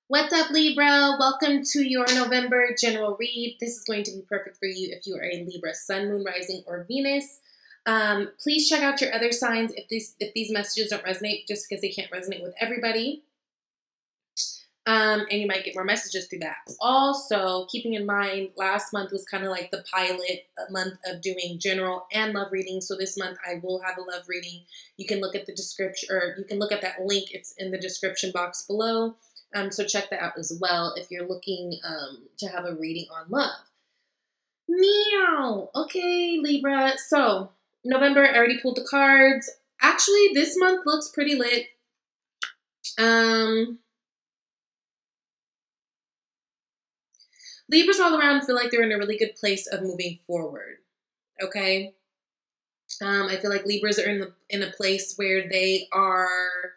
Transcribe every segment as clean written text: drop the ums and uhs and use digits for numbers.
What's up, Libra? Welcome to your November general read. This is going to be perfect for you if you are a Libra Sun, Moon, Rising, or Venus. Please check out your other signs if these messages don't resonate, just because they can't resonate with everybody. And you might get more messages through that. Also, keeping in mind, last month was kind of like the pilot month of doing general and love readings. So this month I will have a love reading. You can look at the description, or you can look at that link. It's in the description box below. So check that out as well if you're looking to have a reading on love. Meow. Okay, Libra. So November, I already pulled the cards. Actually, this month looks pretty lit. Libras all around feel like they're in a really good place of moving forward. Okay. I feel like Libras are in a place where they are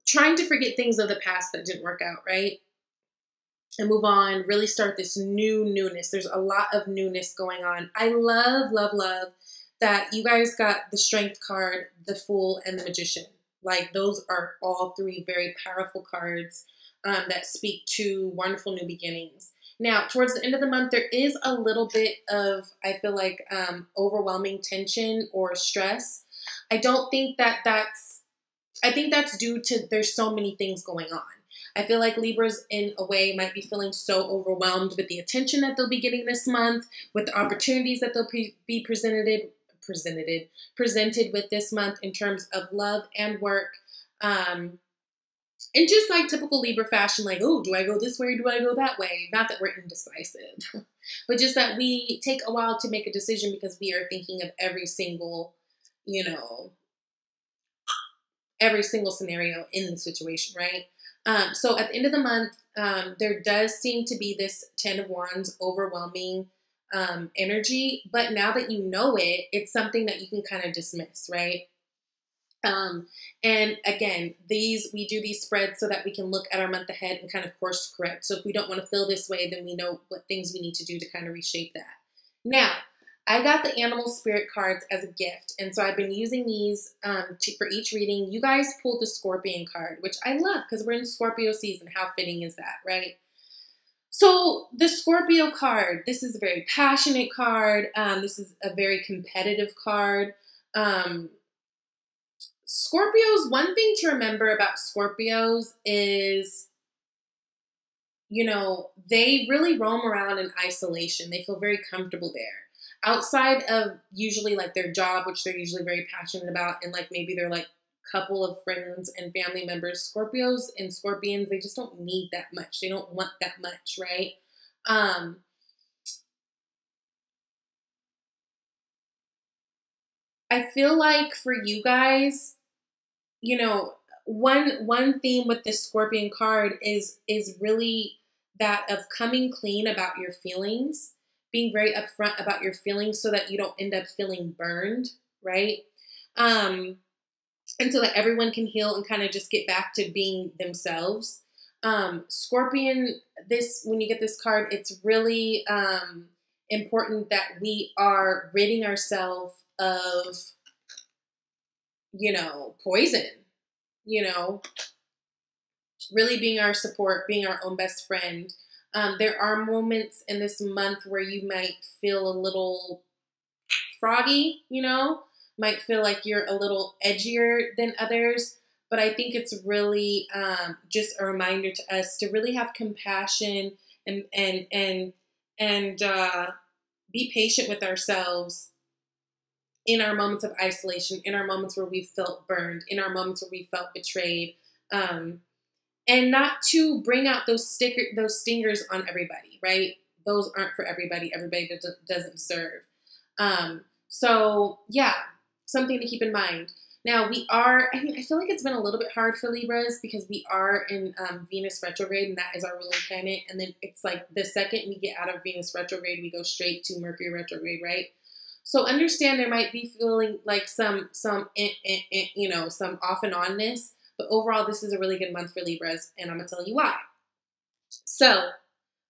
trying to forget things of the past that didn't work out, right? And move on, really start this newness. There's a lot of newness going on. I love that you guys got the Strength card, the Fool, and the Magician. Like, those are all three very powerful cards that speak to wonderful new beginnings. Now, towards the end of the month, there is a little bit of, I feel like, overwhelming tension or stress. I don't think I think that's due to there's so many things going on. I feel like Libras, in a way, might be feeling so overwhelmed with the attention that they'll be getting this month, with the opportunities that they'll be presented with this month in terms of love and work. And just like typical Libra fashion, like, oh, do I go this way or do I go that way? Not that we're indecisive, but just that we take a while to make a decision because we are thinking of every single, every single scenario in the situation, right? So at the end of the month, there does seem to be this 10 of Wands overwhelming energy, but now that you know it, it's something that you can kind of dismiss, right? And again, we do these spreads so that we can look at our month ahead and kind of course correct. So if we don't want to feel this way, then we know what things we need to do to kind of reshape that. Now, I got the animal spirit cards as a gift, and so I've been using these for each reading. You guys pulled the Scorpion card, which I love because we're in Scorpio season. How fitting is that, right? So the Scorpio card, this is a very passionate card. This is a very competitive card. Scorpios, one thing to remember about Scorpios is, they really roam around in isolation. They feel very comfortable there. Outside of usually like their job, which they're usually very passionate about, and like maybe they're like couple of friends and family members, Scorpios and Scorpions, they just don't need that much. They don't want that much, right? I feel like for you guys, one theme with this Scorpion card is really that of coming clean about your feelings, being very upfront about your feelings so that you don't end up feeling burned, right? And so that everyone can heal and kind of just get back to being themselves. Scorpion, when you get this card, it's really important that we are ridding ourselves of, poison, really being our support, being our own best friend. There are moments in this month where you might feel a little froggy, might feel like you're a little edgier than others. But I think it's really just a reminder to us to really have compassion and be patient with ourselves in our moments of isolation, in our moments where we felt burned, in our moments where we felt betrayed. And not to bring out those stingers on everybody, right? Those aren't for everybody. Everybody doesn't deserve. So yeah, something to keep in mind. Now I feel like it's been a little bit hard for Libras because we are in Venus retrograde, and that is our ruling planet. And then it's like the second we get out of Venus retrograde, we go straight to Mercury retrograde, right? So understand there might be feeling like some some off and onness. But overall, this is a really good month for Libras, and I'm going to tell you why. So,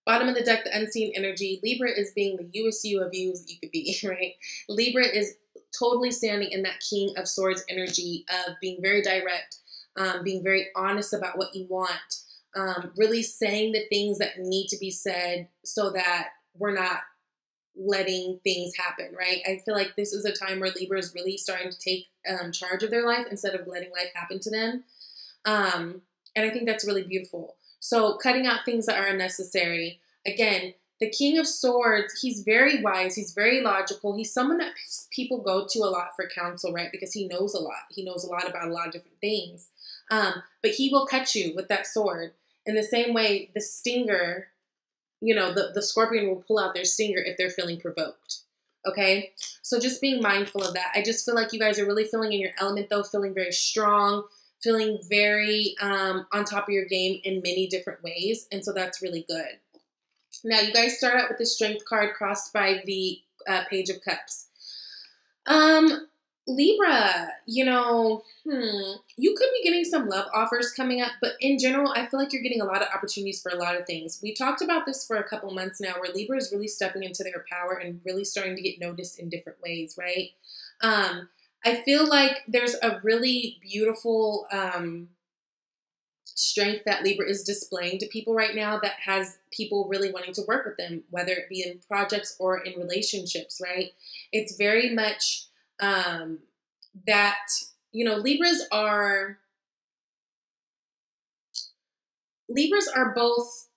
bottom of the deck, the unseen energy. Libra is being the you of you that you could be, right? Libra is totally standing in that King of Swords energy of being very direct, being very honest about what you want, really saying the things that need to be said so that we're not letting things happen, right? I feel like this is a time where Libra is really starting to take charge of their life instead of letting life happen to them. And I think that's really beautiful. So cutting out things that are unnecessary. Again, the King of Swords, he's very wise. He's very logical. He's someone that people go to a lot for counsel, right? Because he knows a lot. He knows a lot about a lot of different things. But he will cut you with that sword. In the same way, the stinger, you know, the scorpion will pull out their stinger if they're feeling provoked. Okay? So just being mindful of that. I just feel like you guys are really feeling in your element, though, feeling very strong, feeling very on top of your game in many different ways. And so that's really good. Now, you guys start out with the Strength card crossed by the Page of Cups. Libra, you know, you could be getting some love offers coming up, but in general, I feel like you're getting a lot of opportunities for a lot of things. We talked about this for a couple months now, where Libra is really stepping into their power and really starting to get noticed in different ways, right? I feel like there's a really beautiful strength that Libra is displaying to people right now that has people really wanting to work with them, whether it be in projects or in relationships, right? It's very much that, you know, Libras are both,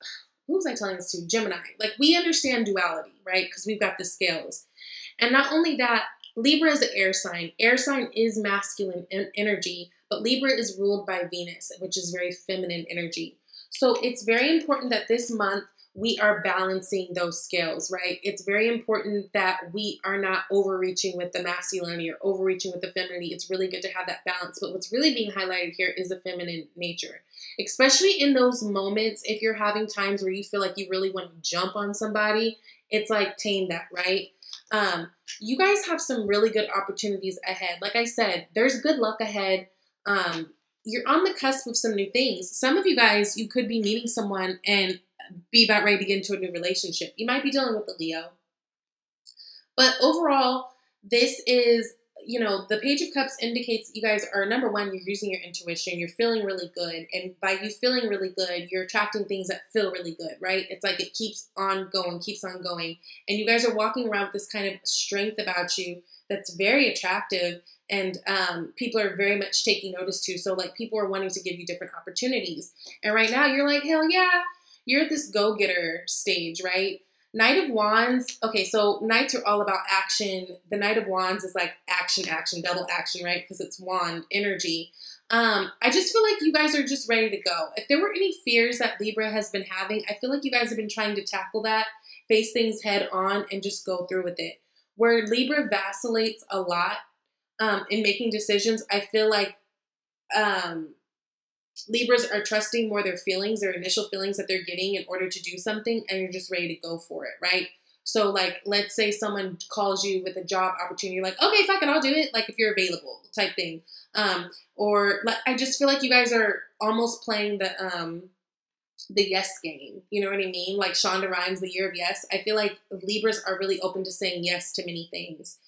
who was I telling this to? Gemini. Like, we understand duality, right? Because we've got the scales. And not only that, Libra is an air sign. Air sign is masculine energy, but Libra is ruled by Venus, which is very feminine energy. So it's very important that this month we are balancing those scales, right? It's very important that we are not overreaching with the masculinity or overreaching with the femininity. It's really good to have that balance. But what's really being highlighted here is the feminine nature, especially in those moments. If you're having times where you feel like you really want to jump on somebody, it's like tame that, right? You guys have some really good opportunities ahead. Like I said, there's good luck ahead. You're on the cusp of some new things. Some of you guys, you could be meeting someone and be about ready to get into a new relationship. You might be dealing with a Leo. But overall, this is, you know, the Page of Cups indicates you guys are, number one, you're using your intuition. You're feeling really good. And by you feeling really good, you're attracting things that feel really good, right? It's like it keeps on going, keeps on going. And you guys are walking around with this kind of strength about you that's very attractive. And people are very much taking notice to. So, like, people are wanting to give you different opportunities. And right now, you're like, hell yeah. You're at this go-getter stage, right? Knight of Wands. Okay, so Knights are all about action. The Knight of Wands is like action, action, double action, right? Because it's wand energy. I just feel like you guys are just ready to go. If there were any fears that Libra has been having, I feel like you guys have been trying to tackle that, face things head on, and just go through with it. Where Libra vacillates a lot in making decisions, I feel like Libras are trusting more their feelings, their initial feelings that they're getting in order to do something, and you're just ready to go for it, right? So, like, let's say someone calls you with a job opportunity. You're like, okay, fuck it, I'll do it, like, if you're available type thing. Or like, I just feel like you guys are almost playing the yes game. You know what I mean? Like Shonda Rhimes, the year of yes. I feel like Libras are really open to saying yes to many things.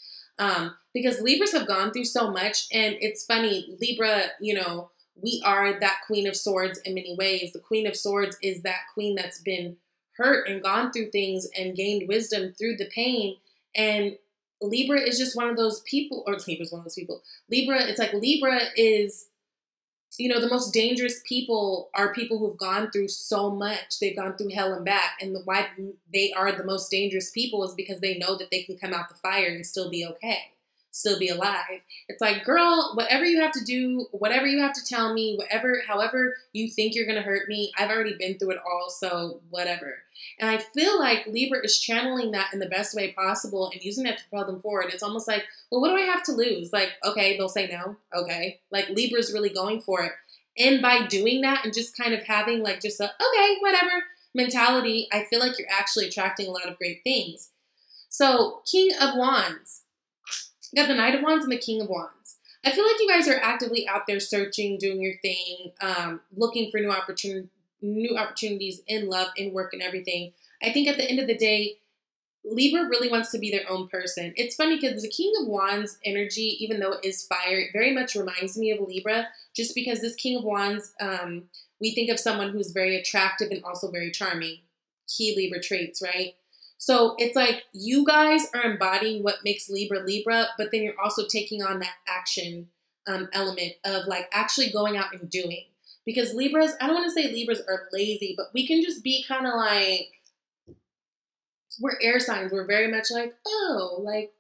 Because Libras have gone through so much, and it's funny, Libra, you know, we are that Queen of Swords in many ways. The Queen of Swords is that queen that's been hurt and gone through things and gained wisdom through the pain. And Libra is just one of those people, or Libra's one of those people. Libra, it's like Libra is, you know, the most dangerous people are people who've gone through so much. They've gone through hell and back. And why they are the most dangerous people is because they know that they can come out the fire and still be okay. Still be alive. It's like, girl, whatever you have to do, whatever you have to tell me, however you think you're going to hurt me, I've already been through it all, so whatever. And I feel like Libra is channeling that in the best way possible and using that to propel them forward. It's almost like, well, what do I have to lose? Like, okay, they'll say no. Okay. Like, Libra's really going for it. And by doing that and just kind of having like just a, okay, whatever mentality, I feel like you're actually attracting a lot of great things. So, King of Wands. You got the Knight of Wands and the King of Wands. I feel like you guys are actively out there searching, doing your thing, looking for new opportunities in love, in work, and everything. I think at the end of the day, Libra really wants to be their own person. It's funny because the King of Wands energy, even though it is fire, it very much reminds me of Libra, just because this King of Wands, we think of someone who's very attractive and also very charming. Key Libra traits, right? So it's like you guys are embodying what makes Libra Libra, but then you're also taking on that action element of like actually going out and doing. Because Libras, I don't want to say Libras are lazy, but we can just be kind of like, we're air signs. We're very much like, oh, like,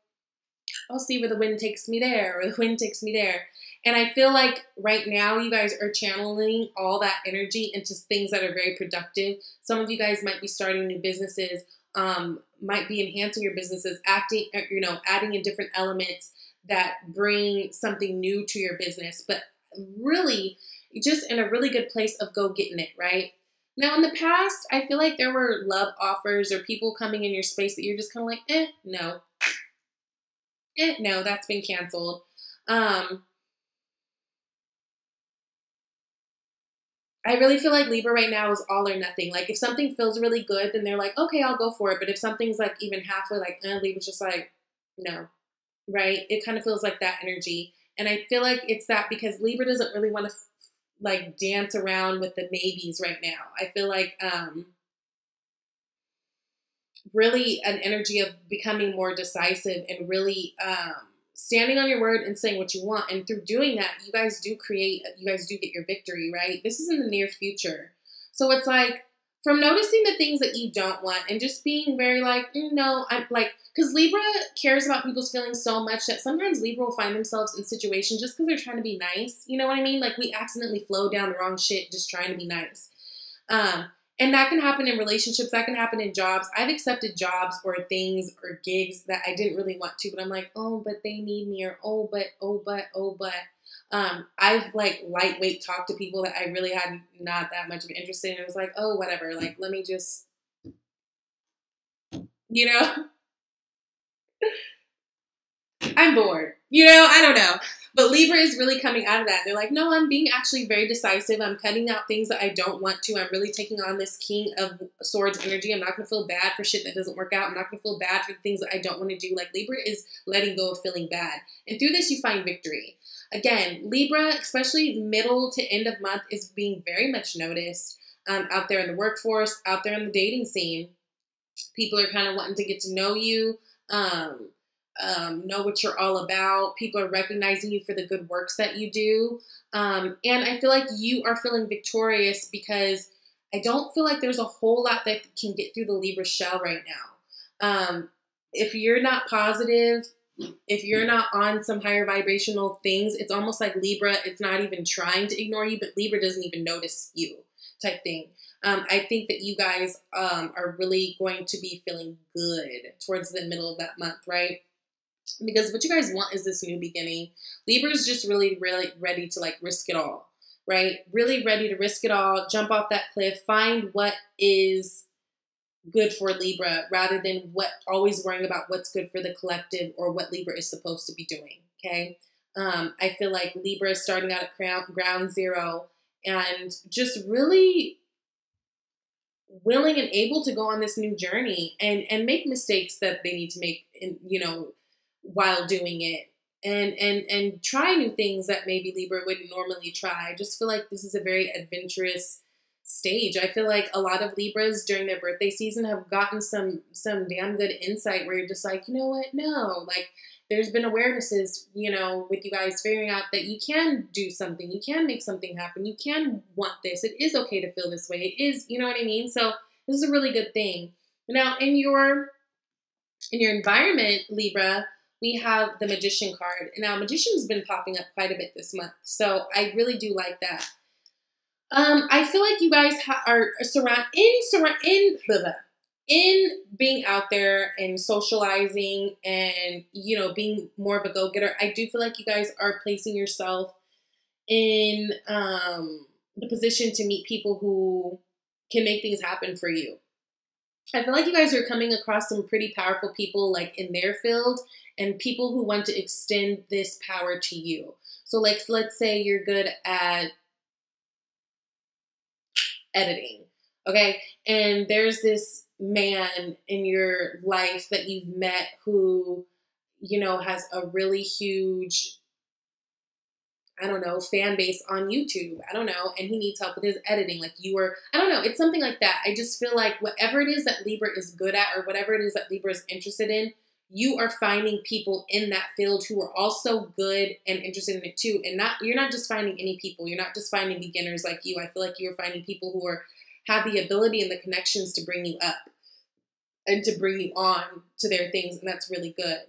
I'll see where the wind takes me there, or the wind takes me there. And I feel like right now you guys are channeling all that energy into things that are very productive. Some of you guys might be starting new businesses, might be enhancing your businesses, adding in different elements that bring something new to your business, but really just in a really good place of go getting it, right? Now, in the past, I feel like there were love offers or people coming in your space that you're just kind of like, no. No, that's been canceled. I really feel like Libra right now is all or nothing. Like, if something feels really good, then they're like, okay, I'll go for it. But if something's like even halfway, like, Libra's just like, no, right? It kind of feels like that energy. And I feel like it's that because Libra doesn't really want to like dance around with the maybes right now. I feel like really an energy of becoming more decisive and really standing on your word and saying what you want. And through doing that, you guys do get your victory, right? This is in the near future. So it's like from noticing the things that you don't want and just being very like, no, I'm like, because Libra cares about people's feelings so much that sometimes Libra will find themselves in situations just because they're trying to be nice. You know what I mean? Like we accidentally flow down the wrong shit just trying to be nice. And that can happen in relationships. That can happen in jobs. I've accepted jobs or things or gigs that I didn't really want to, but I'm like, oh, but they need me, or oh, but. I've like lightweight talked to people that I really had not that much of an interest in. It was like, oh, whatever. Like, let me just, I'm bored. I don't know. But Libra is really coming out of that. They're like, no, I'm being actually very decisive. I'm cutting out things that I don't want to. I'm really taking on this King of Swords energy. I'm not going to feel bad for shit that doesn't work out. I'm not going to feel bad for the things that I don't want to do. Like Libra is letting go of feeling bad. And through this, you find victory. Again, Libra, especially middle to end of month, is being very much noticed out there in the workforce, out there in the dating scene. People are kind of wanting to get to know you. Know what you're all about. People are recognizing you for the good works that you do. And I feel like you are feeling victorious because I don't feel like there's a whole lot that can get through the Libra shell right now. If you're not positive, if you're not on some higher vibrational things, it's almost like Libra, it's not even trying to ignore you, but Libra doesn't even notice you type thing. I think that you guys are really going to be feeling good towards the middle of that month, right? Because what you guys want is this new beginning. Libra is just really, really ready to like risk it all, right? Really ready to risk it all, jump off that cliff, find what is good for Libra rather than always worrying about what's good for the collective or what Libra is supposed to be doing, okay? I feel like Libra is starting out at ground zero and just really willing and able to go on this new journey and make mistakes that they need to make, while doing it, and try new things that maybe Libra wouldn't normally try. I just feel like this is a very adventurous stage. I feel like a lot of Libras during their birthday season have gotten some damn good insight where you're just like, you know what? No, like there's been awarenesses, with you guys figuring out that you can do something, you can make something happen, you can want this. It is okay to feel this way. It is, you know what I mean? So this is a really good thing. Now in your environment, Libra, we have the Magician card. Now, Magician's been popping up quite a bit this month, so I really do like that. I feel like you guys are in being out there and socializing and, being more of a go-getter. I do feel like you guys are placing yourself in the position to meet people who can make things happen for you. I feel like you guys are coming across some pretty powerful people like in their field and people who want to extend this power to you. So like, let's say you're good at editing. Okay. And there's this man in your life that you've met who, you know, has a really huge, I don't know, fan base on YouTube. I don't know. And he needs help with his editing. Like you were, I don't know. It's something like that. I just feel like whatever it is that Libra is good at or whatever it is that Libra is interested in, you are finding people in that field who are also good and interested in it too. And you're not just finding any people. You're not just finding beginners like you. I feel like you're finding people who have the ability and the connections to bring you up and to bring you on to their things. And that's really good.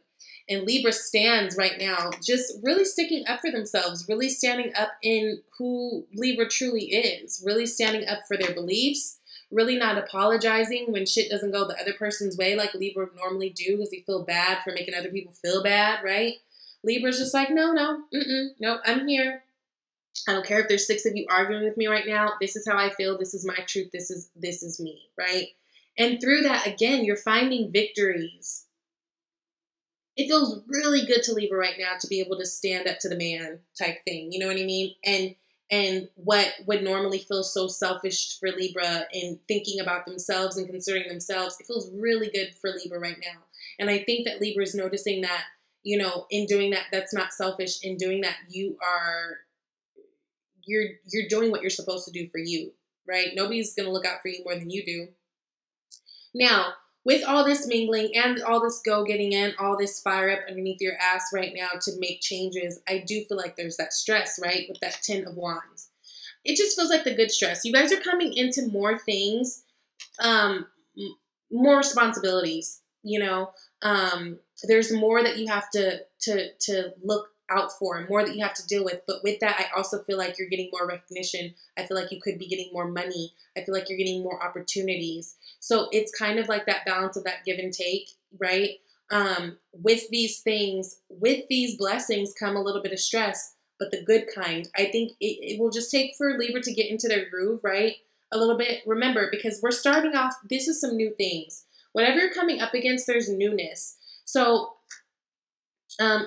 And Libra stands right now just really sticking up for themselves, really standing up in who Libra truly is, really standing up for their beliefs, really not apologizing when shit doesn't go the other person's way like Libra normally do because they feel bad for making other people feel bad, right? Libra's just like, no, I'm here. I don't care if there's 6 of you arguing with me right now. This is how I feel. This is my truth. This is me, right? And through that, again, you're finding victories. It feels really good to Libra right now to be able to stand up to the man type thing. You know what I mean? And what would normally feel so selfish for Libra in thinking about themselves and considering themselves, it feels really good for Libra right now. And I think that Libra is noticing that, you know, in doing that, that's not selfish. In doing that, you're doing what you're supposed to do for you, right? Nobody's going to look out for you more than you do. Now, with all this mingling and all this getting in, all this fire up underneath your ass right now to make changes, I do feel like there's that stress, right? With that 10 of Wands. It just feels like the good stress. You guys are coming into more things, more responsibilities, you know. There's more that you have to look out for, more that you have to deal with. But with that, I also feel like you're getting more recognition. I feel like you could be getting more money. I feel like you're getting more opportunities. So it's kind of like that balance of that give and take, right? With these things, with these blessings come a little bit of stress, but the good kind. I think it will just take for Libra to get into their groove, right? A little bit. Remember, because we're starting off, this is some new things. Whatever you're coming up against, there's newness. So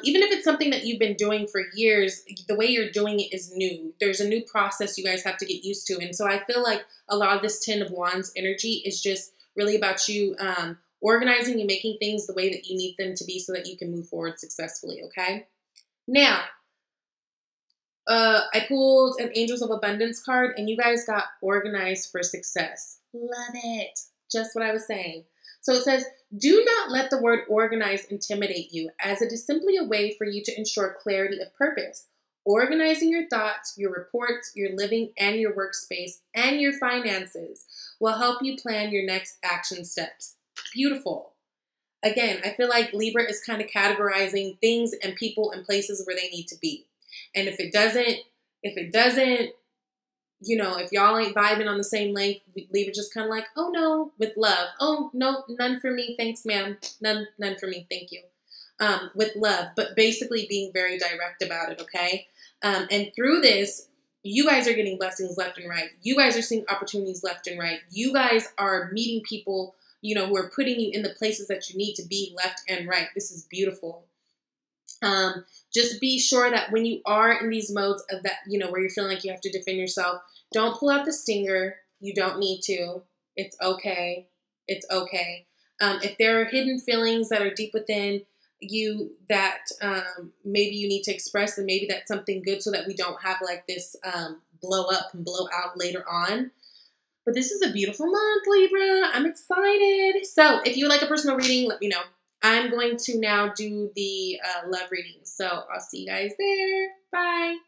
even if it's something that you've been doing for years, the way you're doing it is new. There's a new process you guys have to get used to. And so I feel like a lot of this 10 of Wands energy is just really about you organizing and making things the way that you need them to be so that you can move forward successfully, okay? Now, I pulled an Angels of Abundance card, and you guys got organized for success. Love it. Just what I was saying. So it says, do not let the word organize intimidate you, as it is simply a way for you to ensure clarity of purpose. Organizing your thoughts, your reports, your living, and your workspace, and your finances will help you plan your next action steps. Beautiful. Again, I feel like Libra is kind of categorizing things and people and places where they need to be. And if it doesn't, you know, if y'all ain't vibing on the same length, Libra just kind of like, oh no, with love. Oh no, none for me. Thanks, ma'am. None for me. Thank you. With love, but basically being very direct about it. Okay. And through this, you guys are getting blessings left and right. You guys are seeing opportunities left and right. You guys are meeting people, you know, who are putting you in the places that you need to be left and right. This is beautiful. Just be sure that when you are in these modes of that, you know, where you're feeling like you have to defend yourself, don't pull out the stinger. You don't need to. It's okay. It's okay. If there are hidden feelings that are deep within you that maybe you need to express, and maybe that's something good so that we don't have like this blow up and blow out later on. But this is a beautiful month, Libra. I'm excited. So if you would like a personal reading, let me know. I'm going to now do the love reading. So I'll see you guys there. Bye.